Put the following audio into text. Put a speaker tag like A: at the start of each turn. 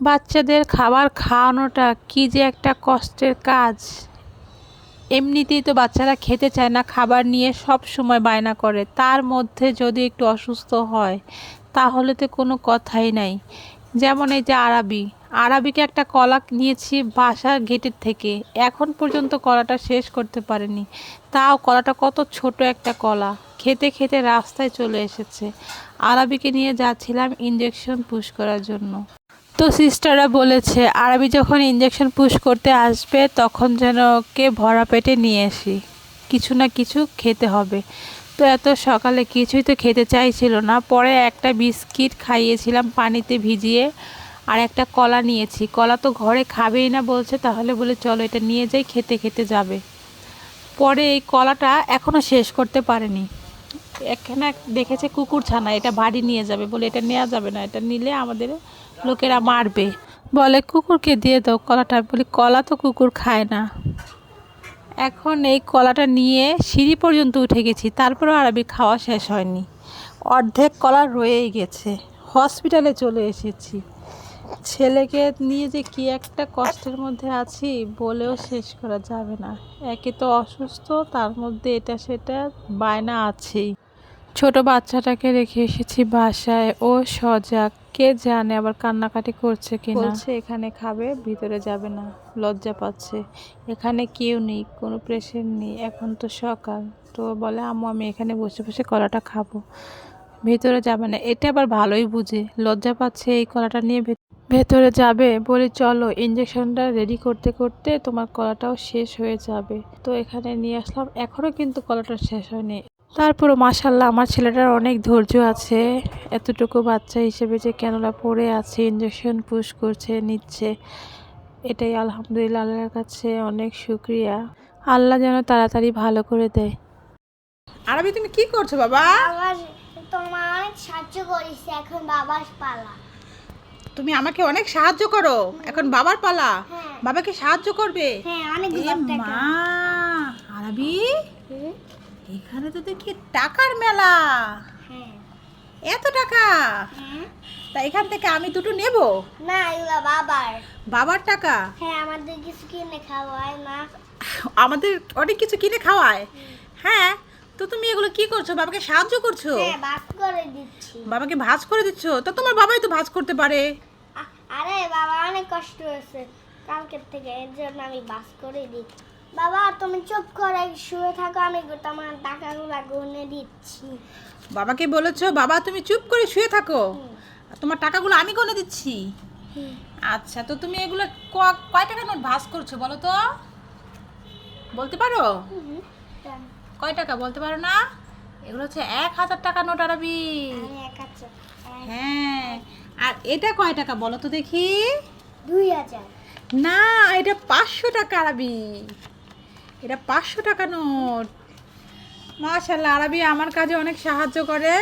A: বাচ্চাদের খাবার খাওয়ানোটা কি যে একটা কষ্টের কাজ। এমনিতেই তো বাচ্চারা খেতে চায় না, খাবার নিয়ে সব সময় বায়না করে, তার মধ্যে যদি একটু অসুস্থ হয় তাহলে তো কোনো কথাই নাই। যেমন এই যে আরাবিকে একটা কলা নিয়েছি বাসার গেটের থেকে, এখন পর্যন্ত কলাটা শেষ করতে পারেনি। তাও কলাটা কত ছোট একটা কলা, খেতে খেতে রাস্তায় চলে এসেছে। আরাবিকে নিয়ে যাচ্ছিলাম ইঞ্জেকশন পুশ করার জন্য। তো সিস্টাররা বলেছে আরবি যখন ইঞ্জেকশন পুশ করতে আসবে তখন যেন ওকে ভরা পেটে নিয়ে আসি, কিছু না কিছু খেতে হবে। তো এত সকালে কিছুই তো খেতে চাইছিল না, পরে একটা বিস্কিট খাইয়েছিলাম পানিতে ভিজিয়ে, আর একটা কলা নিয়েছি। কলা তো ঘরে খাবেই না বলছে, তাহলে বলে চলো এটা নিয়ে যাই, খেতে খেতে যাবে। পরে এই কলাটা এখনও শেষ করতে পারেনি। এখানে দেখেছে কুকুর ছানা, এটা বাড়ি নিয়ে যাবে বলে এটা নেওয়া যাবে না, এটা নিলে আমাদের লোকেরা মারবে, বলে কুকুরকে দিয়ে দাও কলাটা। বলি কলা তো কুকুর খায় না। এখন এই কলাটা নিয়ে সিঁড়ি পর্যন্ত উঠে গেছি, তারপরেও আরবি খাওয়া শেষ হয়নি, অর্ধেক কলা রয়েই গেছে। হসপিটালে চলে এসেছি, ছেলেকে নিয়ে যে কি একটা কষ্টের মধ্যে আছি বলেও শেষ করা যাবে না। একে তো অসুস্থ, তার মধ্যে এটা সেটা বায়না আছেই। ছোট বাচ্চাটাকে রেখে এসেছি বাসায়, ও সজাগ, কে জানে আবার কান্নাকাটি করছে কিনা। বলছে এখানে খাবে, ভিতরে যাবে না, লজ্জা পাচ্ছে। এখানে কেউ নেই, কোনো পেশেন্ট নেই, এখন তো সকাল। তো বলে আম্মু আমি এখানে বসে বসে কলাটা খাবো, ভেতরে যাবে না। এটা আবার ভালোই বুঝে, লজ্জা পাচ্ছে এই কলাটা নিয়ে ভেতরে যাবে। বলি চলো, ইঞ্জেকশনটা রেডি করতে করতে তোমার কলাটাও শেষ হয়ে যাবে। তো এখানে নিয়ে আসলাম, এখনও কিন্তু কলাটা শেষ হয়নি। তারপরও মাশাল্লাহ আমার ছেলেটার অনেক ধৈর্য আছে, এতটুকু বাচ্চা হিসেবে যে ক্যানুলা পড়ে আছে, ইঞ্জেকশন পুশ করছে, নিচ্ছে। এটাই আলহামদুলিল্লাহ, আল্লাহর কাছে অনেক শুক্রিয়া। আল্লাহ যেন তাড়াতাড়ি ভালো করে দেয়।
B: আরবি তুমি কি করছো বাবা?
C: আমার তোমার অনেক সাহায্য করেছে, এখন বাবার পালা।
B: তুমি আমাকে অনেক সাহায্য করো, এখন বাবার পালা।
C: হ্যাঁ।
B: বাবাকে সাহায্য করবে?
C: হ্যাঁ, অনেক
B: এ মা, আরবি এখানে তো দেখি টাকার মেলা।
C: হ্যাঁ।
B: এত টাকা!
C: হ্যাঁ।
B: তা এখান থেকে আমি দুটো নেব?
C: না, এগুলো বাবার।
B: বাবার টাকা?
C: হ্যাঁ, আমাদের কিছু কিনে খাওয়ায় না।
B: আমাদের অনেক কিছু কিনে খাওয়ায়। হ্যাঁ, তো তুমি এগুলো কি করছো? বাবাকে সাহায্য করছো?
C: হ্যাঁ, ভাত করে দিচ্ছি।
B: বাবাকে ভাঁজ করে দিচ্ছ? তো তোমার বাবাই তো ভাঁজ করতে পারে।
C: আরে বাবা অনেক কষ্ট হয়েছে কালকের থেকে, এর জন্য আমি বাস করে দিচ্ছি। বাবা তুমি চুপ করে শুয়ে থাকো, আমি তোমার টাকাগুলো গুনে দিচ্ছি।
B: বাবাকে বলেছো বাবা তুমি চুপ করে শুয়ে থাকো, আর তোমার টাকাগুলো আমি গুনে দিচ্ছি। আচ্ছা, তো তুমি এগুলো কয় টাকা নোট ভাঁজ করছো বলো তো? বলতে পারো? কয় টাকা বলতে পারো না? এগুলো হচ্ছে 1000 টাকা নোট আরবি। হ্যাঁ, আর এটা কয় টাকা বলো তো দেখি?
C: 2000।
B: না, এটা 500 টাকা আরবি, এটা 500 টাকা নোট। মাশাআল্লাহ, আরবি আমার কাজে অনেক সাহায্য করে।